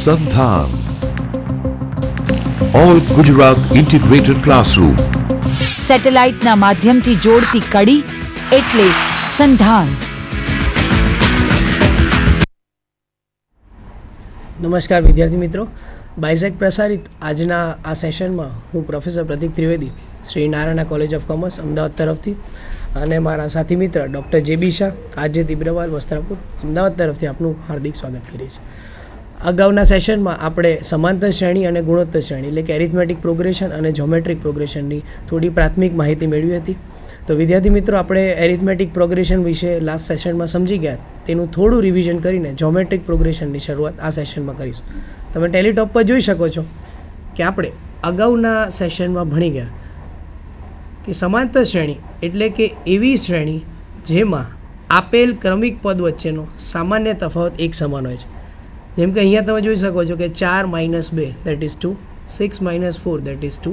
સંધાન all Gujarat integrated classroom. સેટેલાઇટના માધ્યમથી જોડતી કડી એટલે સંધાન. નમસ્કાર વિદ્યાર્થી મિત્રો, બાયસેક પ્રસારિત આજના આ સેશનમાં હું પ્રોફેસર પ્રતીક Trivedi, Shri Narayan college of commerce Ahmedabad તરફથી અને મારા સાથી મિત્ર ડૉક્ટર જે.બી. શાહ, આરજે તિબ્રવાલ, વસ્ત્રાપુર, અમદાવાદ તરફથી આપનું હાર્દિક સ્વાગત કરીએ છીએ. અગાઉના સેશનમાં આપણે સમાંતર શ્રેણી અને ગુણોત્તર શ્રેણી એટલે કે એરિથમેટિક પ્રોગ્રેશન અને જ્યોમેટ્રિક પ્રોગ્રેશનની થોડી પ્રાથમિક માહિતી મેળવી હતી. તો વિદ્યાર્થી મિત્રો, આપણે એરિથમેટિક પ્રોગ્રેશન વિશે લાસ્ટ સેશનમાં સમજી ગયા. તેનું થોડું રિવિઝન કરીને જ્યોમેટ્રિક પ્રોગ્રેશનની શરૂઆત આ સેશનમાં કરીશું. તમે ટેલિટોપ પર જોઈ શકો છો કે આપણે અગાઉના સેશનમાં ભણી ગયા કે સમાંતર શ્રેણી એટલે કે એવી શ્રેણી જેમાં આપેલ ક્રમિક પદ વચ્ચેનો સામાન્ય તફાવત એક સમાન હોય છે. જેમ કે અહીંયા તમે જોઈ શકો છો કે 4 - 2 દેટ ઇઝ 2, 6 - 4 દેટ ઇઝ 2.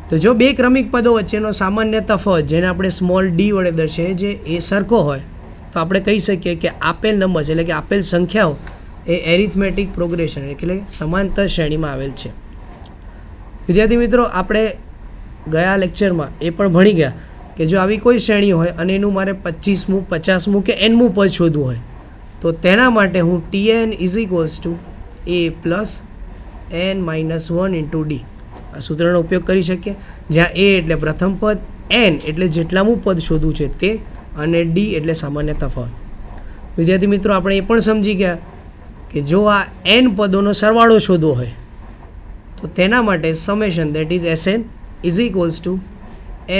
તો જો બે ક્રમિક પદો વચ્ચેનો સામાન્ય તફાવત જેને આપણે સ્મોલ ડી વડે દર્શાવીએ જે એ સરખો હોય તો આપણે કહી શકીએ કે આપેલ નંબર એટલે કે આપેલ સંખ્યાઓ એ એરિથમેટિક પ્રોગ્રેશન એટલે સમાંતર શ્રેણીમાં આવેલ છે. વિદ્યાર્થી મિત્રો, આપણે ગયા લેક્ચરમાં એ પણ ભણી ગયા કે જો આવી કોઈ શ્રેણી હોય અને એનું મારે 25મું, 50મું કે nમું પદ શોધવું હોય તો તેના માટે હું Tn is equals to a plus n minus 1 into D આ સૂત્રનો ઉપયોગ કરી શકીએ, જ્યાં a એટલે પ્રથમ પદ, n એટલે જેટલામું પદ શોધવું છે તે અને ડી એટલે સામાન્ય તફાવત. વિદ્યાર્થી મિત્રો, આપણે એ પણ સમજી ગયા કે જો આ n પદોનો સરવાળો શોધવો હોય તો તેના માટે summation that is Sn is equals two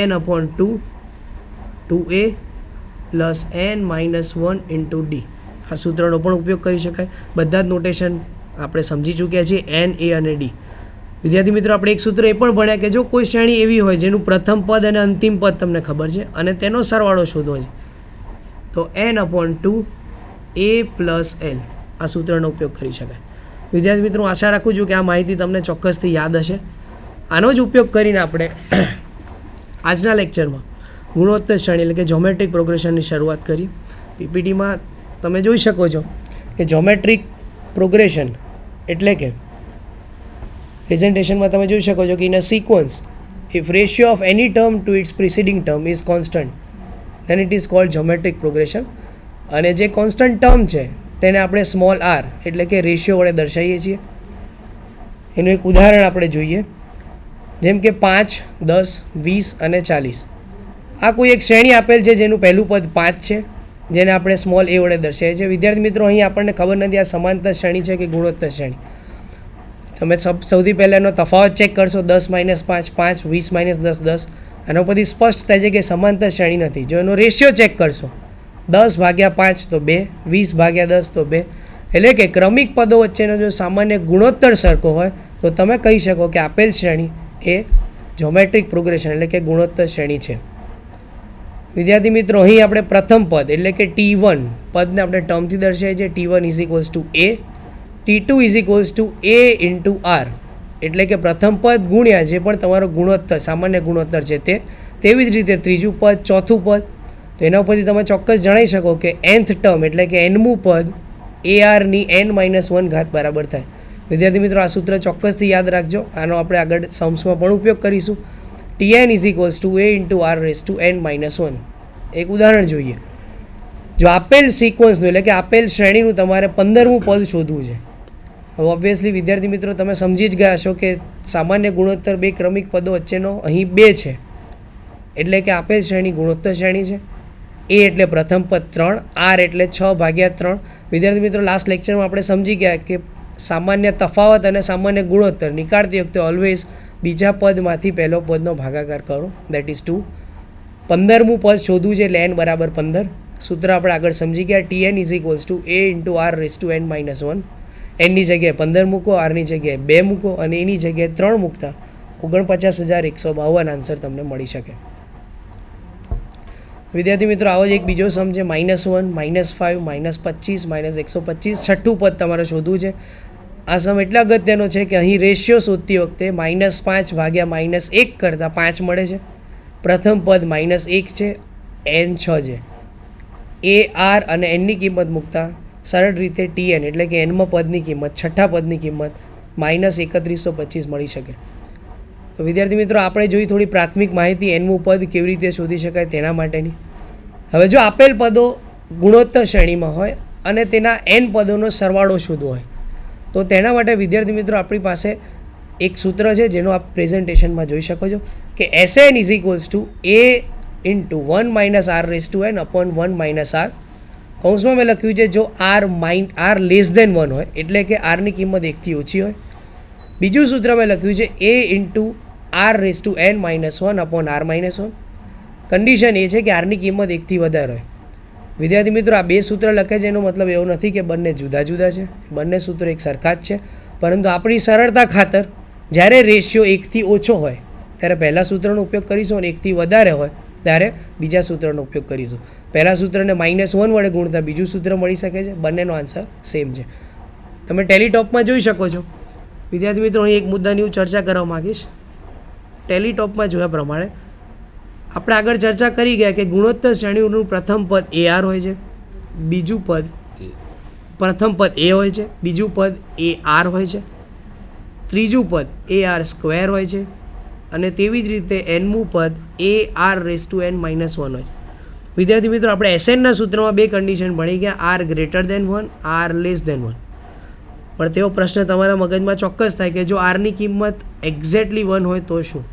n/2 2a plus n minus 1 into D આ સૂત્રનો પણ ઉપયોગ કરી શકાય. બધા જ નોટેશન આપણે સમજી ચૂક્યા છીએ, n, a અને ડી. વિદ્યાર્થી મિત્રો, આપણે એક સૂત્ર એ પણ ભણ્યા કે જો કોઈ શ્રેણી એવી હોય જેનું પ્રથમ પદ અને અંતિમ પદ તમને ખબર છે અને તેનો સરવાળો શોધવો છે તો n/2 a પ્લસ l આ સૂત્રનો ઉપયોગ કરી શકાય. વિદ્યાર્થી મિત્રો, આશા રાખું છું કે આ માહિતી તમને ચોક્કસથી યાદ હશે. આનો જ ઉપયોગ કરીને આપણે આજના લેક્ચરમાં ગુણોત્તર શ્રેણી એટલે કે જ્યોમેટ્રિક પ્રોગ્રેશનની શરૂઆત કરી. પીપીટીમાં તમે જોઈ શકો છો કે જ્યોમેટ્રિક પ્રોગ્રેશન એટલે કે પ્રેઝન્ટેશનમાં તમે જોઈ શકો છો કે in a sequence if ratio of any term to its preceding term is constant then it is called geometric progression. અને જે કોન્સ્ટન્ટ ટર્મ છે તેને આપણે સ્મોલ આર એટલે કે રેશિયો વડે દર્શાવીએ છીએ. એનું એક ઉદાહરણ આપણે જોઈએ, જેમ કે 5, 10, 20 અને 40. આ કોઈ એક શ્રેણી આપેલ છે જેનું પહેલું પદ 5 છે, જેને આપણે સ્મોલ એ વડે દર્શાવીએ છીએ. વિદ્યાર્થી મિત્રો, અહીં આપણને ખબર નથી આ સમાંતર શ્રેણી છે કે ગુણોત્તર શ્રેણી. તમે સૌથી પહેલાં એનો તફાવત ચેક કરશો, 10 - 5 5, 20 - 10 10. આનો પછી સ્પષ્ટ થાય છે કે સમાંતર શ્રેણી નથી. જો એનો રેશિયો ચેક કરશો, 10/5 તો 2, 20/10 તો 2. એટલે કે ક્રમિક પદો વચ્ચેનો જો સામાન્ય ગુણોત્તર સરખો હોય તો તમે કહી શકો કે આપેલ શ્રેણી એ જ્યોમેટ્રિક પ્રોગ્રેશન એટલે કે ગુણોત્તર શ્રેણી છે. વિદ્યાર્થી મિત્રો, અહીં આપણે પ્રથમ પદ એટલે કે T1 પદને આપણે ટર્મથી દર્શાવીએ છીએ. T1 is equals to a, T2 is equals to a into r એટલે કે પ્રથમ પદ ગુણ્યા જે પણ તમારો ગુણોત્તર સામાન્ય ગુણોત્તર છે તે. તેવી જ રીતે ત્રીજું પદ, ચોથું પદ. તો એના ઉપરથી તમે ચોક્કસ જણાવી શકો કે nth ટર્મ એટલે કે nમું પદ ar ની n-1 ઘાત બરાબર થાય. વિદ્યાર્થી મિત્રો, આ સૂત્ર ચોક્કસથી યાદ રાખજો. આનો આપણે આગળ સમ્સમાં પણ ઉપયોગ કરીશું. Tn is equals to a into r raise to n-1. એક ઉદાહરણ જોઈએ. જો આપેલ સિક્વન્સનું એટલે કે આપેલ શ્રેણીનું તમારે 15મું પદ શોધવું છે. હવે ઓબ્વિયસલી વિદ્યાર્થી મિત્રો, તમે સમજી જ ગયા છો કે સામાન્ય ગુણોત્તર બે ક્રમિક પદો વચ્ચેનો અહીં 2 છે. એટલે કે આપેલ શ્રેણી ગુણોત્તર શ્રેણી છે. a એટલે પ્રથમ પદ 3, r એટલે 6/3. વિદ્યાર્થી મિત્રો, લાસ્ટ લેક્ચરમાં આપણે સમજી ગયા કે સામાન્ય તફાવત અને સામાન્ય ગુણોત્તર નીકાળતી વખતે ઓલવેઝ બીજા પદમાંથી પહેલો પદનો ભાગાકાર કરો, દેટ ઇઝ 2. 15મું પદ શોધવું છે એટલે n બરાબર 15. સૂત્ર આપણે આગળ સમજી ગયા. Tn is equals to a into r raise to n-1. nની જગ્યાએ 15 મૂકો, રની જગ્યાએ 2 મૂકો અને એની જગ્યાએ 3 મૂકતા 49,152 આન્સર તમને મળી શકે. વિદ્યાર્થી મિત્રો, આવો જ એક બીજો સમ છે -1, -5, -25, -125. છઠ્ઠું પદ તમારે શોધવું છે. આ સમ એટલા અગત્યનો છે કે અહીં રેશિયો શોધતી વખતે -5 ભાગ્યા -1 કરતાં 5 મળે છે. પ્રથમ પદ -1 છે, n 6 છે. a, r અને nની કિંમત મૂકતા સરળ રીતે TN એટલે કે એનમાં પદની કિંમત, છઠ્ઠા પદની કિંમત -3125 મળી શકે. તો વિદ્યાર્થી મિત્રો, આપણે જોઈ થોડી પ્રાથમિક માહિતી એનમું પદ કેવી રીતે શોધી શકાય તેના માટેની. હવે જો આપેલ પદો ગુણોત્તર શ્રેણીમાં હોય અને તેના n પદોનો સરવાળો શોધવો હોય તો તેના માટે વિદ્યાર્થી મિત્રો આપણી પાસે એક સૂત્ર છે જેનું આપ પ્રેઝન્ટેશનમાં જોઈ શકો છો કે Sn = a × 1 - r⁻n upon 1 - r. કૌંસમાં મેં લખ્યું છે જો r લેસ ધેન 1 હોય એટલે કે આરની કિંમત 1થી ઓછી હોય. બીજું સૂત્ર મેં લખ્યું છે a × r⁻n - 1 upon r-1. Condition એ છે કે આરની કિંમત 1થી વધારે હોય. વિદ્યાર્થી મિત્રો, આ બે સૂત્ર લખે છે એનો મતલબ એવો નથી કે બંને જુદા જુદા છે. બંને સૂત્રો એક સરખા જ છે, પરંતુ આપણી સરળતા ખાતર જ્યારે રેશિયો 1થી ઓછો હોય ત્યારે પહેલાં સૂત્રનો ઉપયોગ કરીશું અને 1થી વધારે હોય ત્યારે બીજા સૂત્રનો ઉપયોગ કરીશું. પહેલાં સૂત્રને -1 વડે ગુણતા બીજું સૂત્ર મળી શકે છે. બંનેનો આન્સર સેમ છે. તમે ટેલીટોપમાં જોઈ શકો છો. વિદ્યાર્થી મિત્રો, અહીં એક મુદ્દાની હું ચર્ચા કરવા માગીશ. ટેલીટોપમાં જોયા પ્રમાણે આપણે આગળ ચર્ચા કરી ગયા કે ગુણોત્તર શ્રેણીનું પ્રથમ પદ AR હોય છે, બીજું પદ પ્રથમ પદ A હોય છે, બીજું પદ AR હોય છે, ત્રીજું પદ AR² હોય છે અને તેવી જ રીતે nમું પદ AR⁻n - 1 હોય છે. વિદ્યાર્થી મિત્રો, આપણે SNના સૂત્રમાં બે કન્ડિશન ભણી ગયા, r > 1, r લેસ ધેન 1. પણ તેવો પ્રશ્ન તમારા મગજમાં ચોક્કસ થાય કે જો r ની કિંમત એક્ઝેક્ટલી 1 હોય તો શું?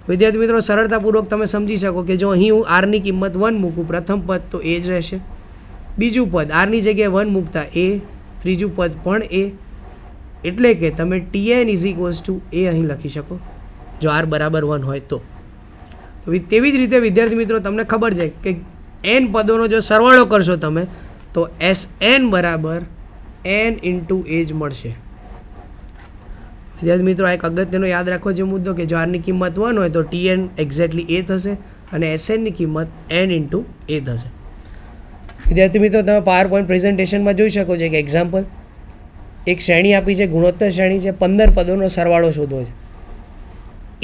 વિદ્યાર્થી મિત્રો, સરળતાપૂર્વક તમે સમજી શકો કે જો અહીં હું r ની કિંમત 1 મૂકું, પ્રથમ પદ તો a જ રહેશે, બીજું પદ r ની જગ્યાએ 1 મૂકતા a, ત્રીજું પદ પણ a, એટલે કે તમે Tn = a અહીં લખી શકો જો r બરાબર 1 હોય તો. તેવી જ રીતે વિદ્યાર્થી મિત્રો, તમને ખબર છે કે n પદોનો જો સરવાળો કરશો તમે તો Sn = n × a જ મળશે. વિદ્યાર્થી મિત્રો, આ એક અગત્યનો યાદ રાખો જે મુદ્દો કે જો આરની કિંમત 1 હોય તો Tn એક્ઝેક્ટલી a થશે અને Snની કિંમત n × a થશે. વિદ્યાર્થી મિત્રો, તમે પાવર પોઈન્ટ પ્રેઝન્ટેશનમાં જોઈ શકો છો કે એક્ઝામ્પલ, એક શ્રેણી આપી છે, ગુણોત્તર શ્રેણી છે, 15 પદોનો સરવાળો શોધવો છે.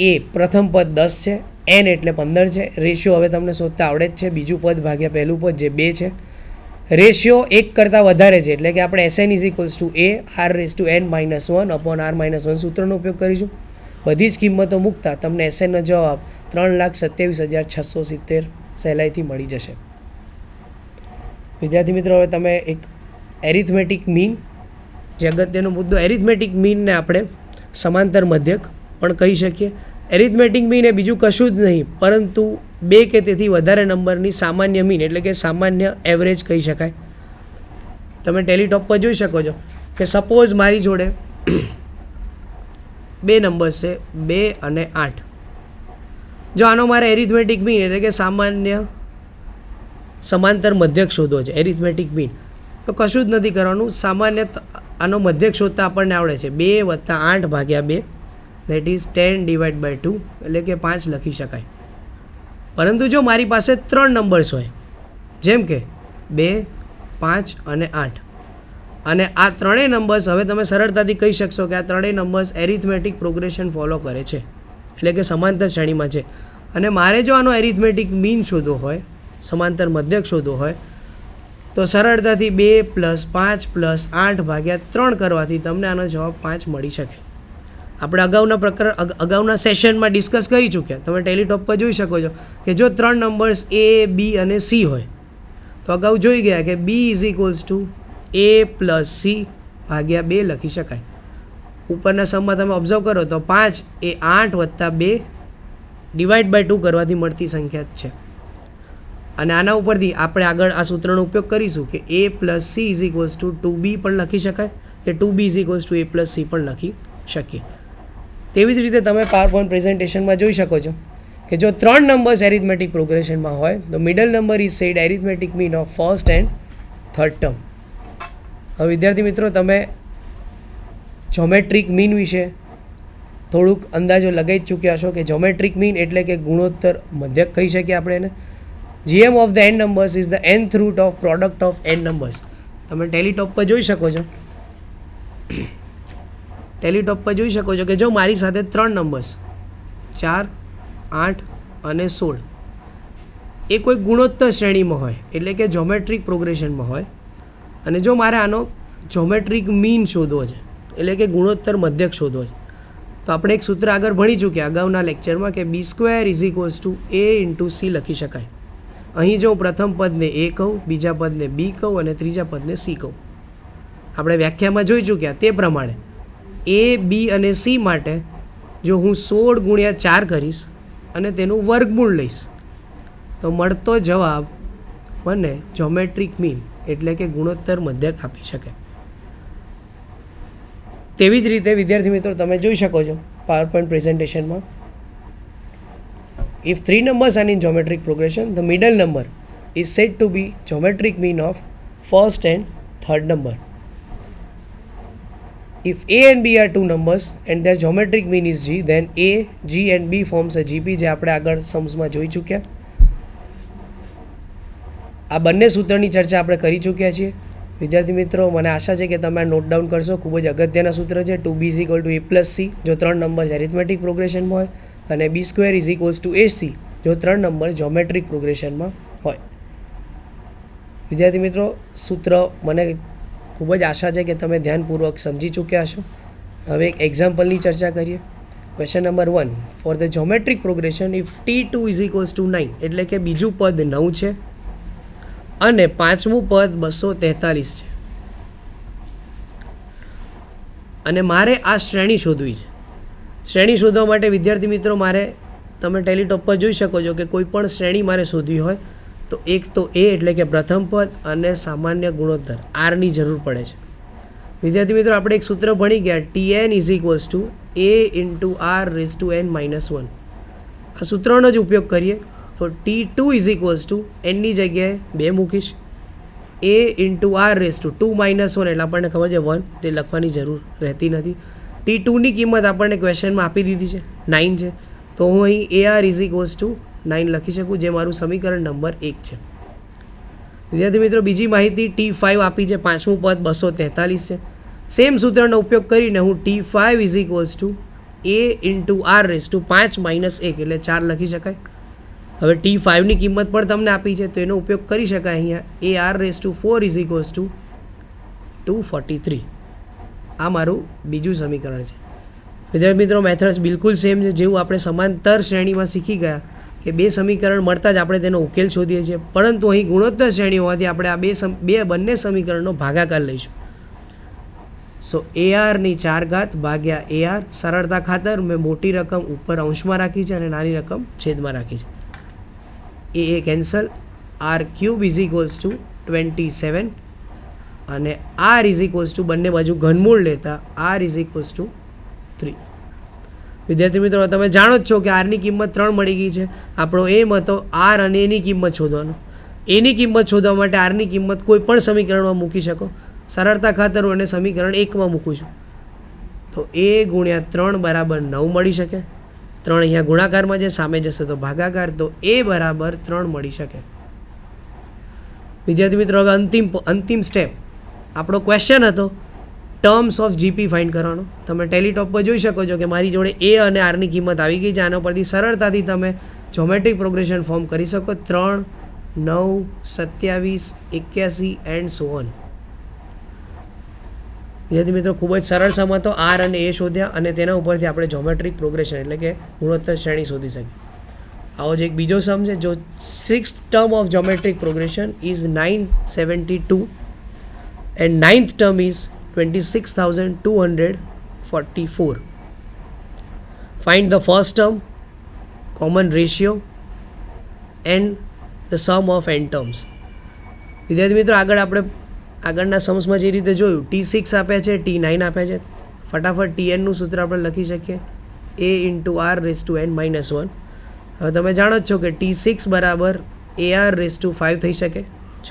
a પ્રથમ પદ 10 છે, n એટલે 15 છે, રેશિયો હવે તમને શોધતા આવડે જ છે, બીજું પદ ભાગ્યા પહેલું પદ જે 2 છે, રેશિયો 1 કરતાં વધારે છે એટલે કે આપણે Sn = a r⁻n - 1 upon r-1 સૂત્રનો ઉપયોગ કરીશું. બધી જ કિંમતો મૂકતા તમને Snનો જવાબ 3,27,670 સહેલાઈથી મળી જશે. વિદ્યાર્થી મિત્રો, હવે તમે એક એરિથમેટિક મીન, જે અગત્યનો મુદ્દો, એરિથમેટિક મીનને આપણે સમાંતર મધ્યક પણ કહી શકીએ. એરિથમેટિક મીન એ બીજું કશું જ નહીં પરંતુ 2 કે તેથી વધારે નંબરની સામાન્ય મીન એટલે કે સામાન્ય એવરેજ કહી શકાય. તમે ટેલીટોપ પર જોઈ શકો છો કે સપોઝ મારી જોડે બે નંબર્સ છે 2 અને 8. જો આનો મારે એરિથમેટિક મીન એટલે કે સામાન્ય સમાંતર મધ્યક શોધવો છે, એરિથમેટિક મીન, તો કશું જ નથી કરવાનું. સામાન્ય આનો મધ્યક શોધતા આપણને આવડે છે 2 + 8 ભાગ્યા 2 દેટ ઇઝ 10 / 2 એટલે કે 5 લખી શકાય. પરંતુ જો મારી પાસે 3 નંબર્સ હોય જેમ કે 2, 5 અને 8 અને આ ત્રણેય નંબર્સ, હવે તમે સરળતાથી કહી શકશો કે આ ત્રણેય નંબર્સ એરિથમેટિક પ્રોગ્રેશન ફોલો કરે છે એટલે કે સમાંતર શ્રેણીમાં છે અને મારે જો આનો એરિથમેટિક મીન શોધવો હોય, સમાંતર મધ્યક શોધવો હોય તો સરળતાથી 2 + 5 + 8 ભાગ્યા 3 કરવાથી તમને આનો જવાબ 5 મળી શકે. આપણે અગાઉના સેશનમાં ડિસ્કસ કરી ચૂક્યા. તમે ટેલીટોપ પર જોઈ શકો છો કે જો 3 નંબર્સ a, b અને c હોય તો અગાઉ જોઈ ગયા કે b = a + c ભાગ્યા 2 લખી શકાય. ઉપરના સમમાં તમે ઓબ્ઝર્વ કરો તો 5 એ 8 + 2 / 2 કરવાથી મળતી સંખ્યા જ છે. અને આના ઉપરથી આપણે આગળ આ સૂત્રનો ઉપયોગ કરીશું કે a + c = 2b પણ લખી શકાય કે 2b = a + c પણ લખી શકીએ. તેવી જ રીતે તમે પાવર પોઈન્ટ પ્રેઝન્ટેશનમાં જોઈ શકો છો કે જો 3 નંબર્સ એરિથમેટિક પ્રોગ્રેશનમાં હોય તો middle number is said arithmetic mean of first and third term. હવે વિદ્યાર્થી મિત્રો, તમે જ્યોમેટ્રિક મીન વિશે થોડુંક અંદાજો લગાવી ચૂક્યા છો કે જ્યોમેટ્રિક મીન એટલે કે ગુણોત્તર મધ્યક કહી શકીએ આપણે એને. GM of the n numbers is the nth root of product of n numbers. તમે ટેલીટોપ પર જોઈ શકો છો કે જો મારી સાથે 3 નંબર્સ 4, 8 અને 16 એ કોઈ ગુણોત્તર શ્રેણીમાં હોય એટલે કે જ્યોમેટ્રિક પ્રોગ્રેશનમાં હોય અને જો મારે આનો જ્યોમેટ્રિક મીન શોધવો છે, એટલે કે ગુણોત્તર મધ્યક શોધવો છે, તો આપણે એક સૂત્ર આગળ ભણી ચૂક્યા અગાઉના લેક્ચરમાં કે B² = A × C લખી શકાય. અહીં જો હું પ્રથમ પદને A કહું, બીજા પદને B કહું અને ત્રીજા પદને C કહું, આપણે વ્યાખ્યામાં જોઈ ચૂક્યા તે પ્રમાણે A, B અને C માટે જો હું 16 × 4 કરીશ અને તેનું વર્ગમૂળ લઈશ તો મળતો જવાબ મને જ્યોમેટ્રિક મીન એટલે કે ગુણોત્તર મધ્યક આપી શકે. તેવી જ રીતે વિદ્યાર્થી મિત્રો તમે જોઈ શકો છો પાવર પોઈન્ટ પ્રેઝન્ટેશનમાં, if 3 numbers are in geometric progression, the middle number is said to be geometric mean of first and third number. If A and B are two numbers and their geometric mean is G, then A, G and B forms a GP, જે આપણે આગળ સમ્સમાં જોઈ ચૂક્યા. આ બંને સૂત્રની ચર્ચા આપણે કરી ચૂક્યા છીએ. વિદ્યાર્થી મિત્રો મને આશા છે કે તમે આ નોટ ડાઉન કરશો. ખૂબ જ અગત્યના સૂત્ર છે. 2B = A + C જો 3 નંબર એરિથમેટિક પ્રોગ્રેશનમાં હોય, અને B² = AC જો 3 નંબર જ્યોમેટ્રિક પ્રોગ્રેશનમાં હોય. વિદ્યાર્થી મિત્રો સૂત્ર મને ખૂબ જ આશા છે કે તમે ધ્યાનપૂર્વક સમજી ચૂક્યા હશો. હવે એક એક્ઝામ્પલની ચર્ચા કરીએ. Question number 1, for the geometric progression if T2 = 9, એટલે કે બીજું પદ 9 છે અને પાંચમું પદ 243 છે, અને મારે આ શ્રેણી શોધવી છે. શ્રેણી શોધવા માટે વિદ્યાર્થી મિત્રો મારે તમે ટેલીટોપ પર જોઈ શકો છો કે કોઈ પણ શ્રેણી મારે શોધવી હોય તો એક તો A એટલે કે પ્રથમ પદ અને સામાન્ય ગુણોત્તર Rની જરૂર પડે છે. વિદ્યાર્થી મિત્રો આપણે એક સૂત્ર ભણી ગયા, Tn = A × R⁻n−1. આ સૂત્રનો જ ઉપયોગ કરીએ તો T2 = n ની જગ્યાએ 2 મૂકીશ, A × R⁻2−1 એટલે આપણને ખબર છે 1, તે લખવાની જરૂર રહેતી નથી. T2ની કિંમત આપણને ક્વેશ્ચનમાં આપી દીધી છે 9 છે, તો હું અહીં AR = 9 લખી શકું, જે મારું સમીકરણ નંબર 1 છે. વિદ્યાર્થી મિત્રો બીજી માહિતી T5 આપી છે, પાંચમું પદ 243 છે. સેમ સૂત્રનો ઉપયોગ કરીને હું T5 = A × R⁵ એટલે 4 લખી શકાય. હવે T5ની કિંમત પણ તમને આપી છે તો એનો ઉપયોગ કરી શકાય. અહીંયા AR⁴ = 243. આ મારું બીજું સમીકરણ છે. વિદ્યાર્થી મિત્રો મેથડ્સ બિલકુલ સેમ છે, જેવું આપણે સમાંતર શ્રેણીમાં શીખી ગયા કે બે સમીકરણ મળતા જ આપણે તેનો ઉકેલ શોધીએ છીએ, પરંતુ અહીં ગુણોત્તર શ્રેણી હોવાથી આપણે આ બંને સમીકરણનો ભાગાકાર લઈશું. સો AR⁴ ભાગ્યા AR, સરળતા ખાતર મેં મોટી રકમ ઉપર અંશમાં રાખી છે અને નાની રકમ છેદમાં રાખી છે. એ કેન્સલ, R³ = 27 અને R બંને બાજુ ઘનમૂળ લેતા R = 3. વિદ્યાર્થી મિત્રો તમે જાણો જ છો કે આરની કિંમત 3 મળી ગઈ છે. આપણો એમ હતો આર અને એની કિંમત શોધવાનો. એની કિંમત શોધવા માટે આરની કિંમત કોઈ પણ સમીકરણમાં મૂકી શકો. સરળતા ખાતર હું એને સમીકરણ 1માં મૂકું છું તો A × 3 = 9 મળી શકે. 3 અહીંયા ગુણાકારમાં છે, સામે જશે તો ભાગાકાર, તો A = 3 મળી શકે. વિદ્યાર્થી મિત્રો હવે અંતિમ સ્ટેપ આપણો ક્વેશ્ચન હતો ટર્મ્સ ઓફ GP ફાઇન્ડ કરવાનો. તમે ટેલીટોપ પર જોઈ શકો છો કે મારી જોડે A અને Rની કિંમત આવી ગઈ છે. આના પરથી સરળતાથી તમે જ્યોમેટ્રિક પ્રોગ્રેશન ફોર્મ કરી શકો. 3, 9, 27, 81 એન્ડ સો ઓન. વિદ્યાર્થી મિત્રો ખૂબ જ સરળ સમ હતો. R અને A શોધ્યા અને તેના ઉપરથી આપણે જ્યોમેટ્રિક પ્રોગ્રેશન એટલે કે ગુણોત્તર શ્રેણી શોધી શકીએ. આવો જ એક બીજો સમ છે. જો 6th term of geometric progression is 972 and 9th term is 26,244. Find the first term, common ratio and the sum of n terms. વિદ્યાર્થી મિત્રો આગળના સમ્સમાં જે રીતે જોયું T6 આપ્યા છે, T9 આપ્યા છે, ફટાફટ Tnનું સૂત્ર આપણે લખી શકીએ A × R⁻n−1. હવે તમે જાણો જ છો કે T6 = AR⁵ થઈ શકે,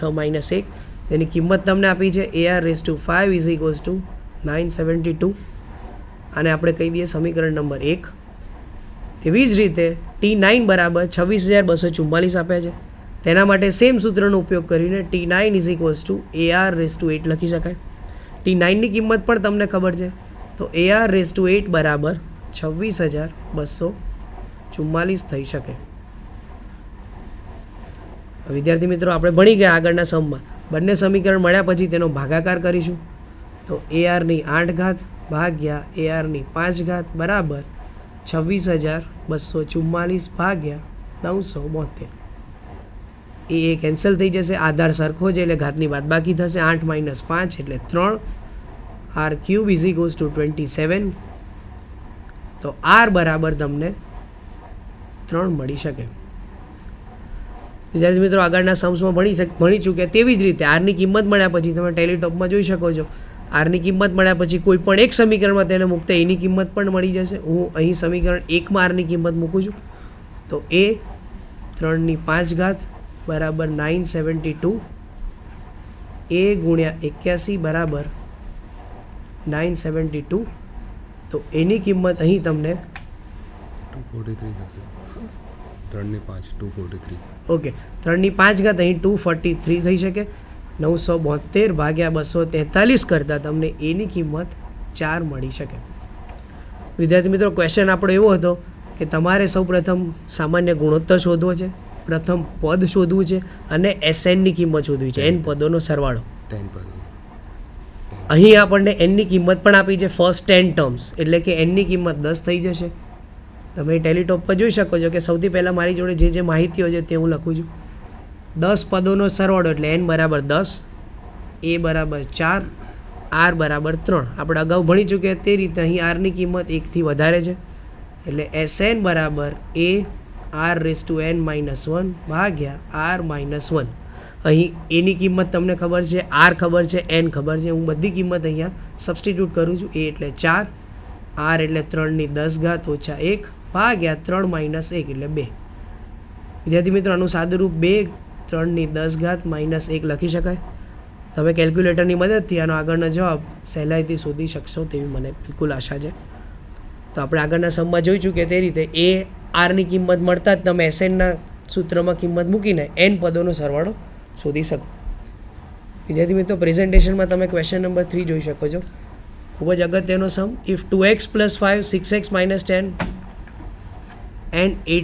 6 - 1. તેની કિંમત તમને આપી છે AR⁵ = 972 અને આપણે કહી દઈએ સમીકરણ નંબર 1. તેવી જ રીતે T9 = 26,244 આપ્યા છે. તેના માટે સેમ સૂત્રનો ઉપયોગ કરીને T9 = AR⁸ લખી શકાય. T9ની કિંમત પણ તમને ખબર છે તો AR⁸ = 26,244 થઈ શકે. વિદ્યાર્થી મિત્રો આપણે ભણી ગયા આગળના સમમાં બંને સમીકરણ મળ્યા પછી તેનો ભાગાકાર કરીશું. તો ARની 8 ઘાત ભાગ્યા ARની 5 ઘાત બરાબર 26,244 ભાગ્યા 972. એ કેન્સલ થઈ જશે, આધાર સરખો છે એટલે ઘાતની બાદબાકી થશે. 8 - 5 એટલે 3. R³ = 27. તો R બરાબર તમને 3 મળી શકે. વિદ્યાર્થી મિત્રો, આગળના સમ્સમાં ભણી ચૂક્યા તેવી જ રીતે આરની કિંમત મળ્યા પછી તમે ટેલીટોપમાં જોઈ શકો છો. આરની કિંમત મળ્યા પછી કોઈ પણ એક સમીકરણમાં તેને મૂકતા એની કિંમત પણ મળી જશે. હું અહીં સમીકરણ 1માં આરની કિંમત મૂકું છું. તો A 3ની 5 ઘાત બરાબર 972. A ગુણ્યા 81 બરાબર 972. તો એની કિંમત અહીં તમને 243 થશે. 3 ની 5 243. ઓકે, 3ની 5 ઘાત અહીં 243 થઈ શકે. 972 ભાગ્યા 243 કરતાં તમને એની કિંમત 4 મળી શકે. વિદ્યાર્થી મિત્રો, ક્વેશ્ચન આપણો એવો હતો કે તમારે સૌપ્રથમ સામાન્ય ગુણોત્તર શોધવો છે, પ્રથમ પદ શોધવું છે અને SNની કિંમત શોધવી છે, n પદોનો સરવાળો. 10 પદો. અહીં આપણને nની કિંમત પણ આપી છે, ફર્સ્ટ 10 ટર્મ્સ, એટલે કે nની કિંમત 10 થઈ જશે. તમે ટેલીટોપ પર જોઈ શકો છો કે સૌથી પહેલાં મારી જોડે જે માહિતીઓ છે તે હું લખું છું. 10 પદોનો સરવાળો એટલે n બરાબર 10, A બરાબર 4, R બરાબર 3. આપણે અગાઉ ભણી ચૂક્યા તે રીતે અહીં આરની કિંમત 1થી વધારે છે એટલે SN બરાબર AR⁻n - 1 ભાગ્યા R - 1. અહીં એની કિંમત તમને ખબર છે, R ખબર છે, n ખબર છે. હું બધી કિંમત અહીંયા સબસ્ટિટ્યૂટ કરું છું. A એટલે 4, R એટલે 3ની 10 ઘાત ઓછા 1 ભાગ્યા 3 - 1 એટલે 2. વિદ્યાર્થી મિત્રો, આનું સાદુરૂપ 2 3ની 10 ઘાત -1 લખી શકાય. તમે કેલ્ક્યુલેટરની મદદથી આનો આગળનો જવાબ સહેલાઈથી શોધી શકશો તેવી મને બિલકુલ આશા છે. તો આપણે આગળના સમમાં જોઈ ચૂકીએ તે રીતે ARની કિંમત મળતા જ તમે SNના સૂત્રમાં કિંમત મૂકીને n પદોનો સરવાળો શોધી શકો. વિદ્યાર્થી મિત્રો, પ્રેઝન્ટેશનમાં તમે ક્વેશ્ચન નંબર 3 જોઈ શકો છો. ખૂબ જ અગત્યનો સમ. If 2x + 5 6x - 10 and 8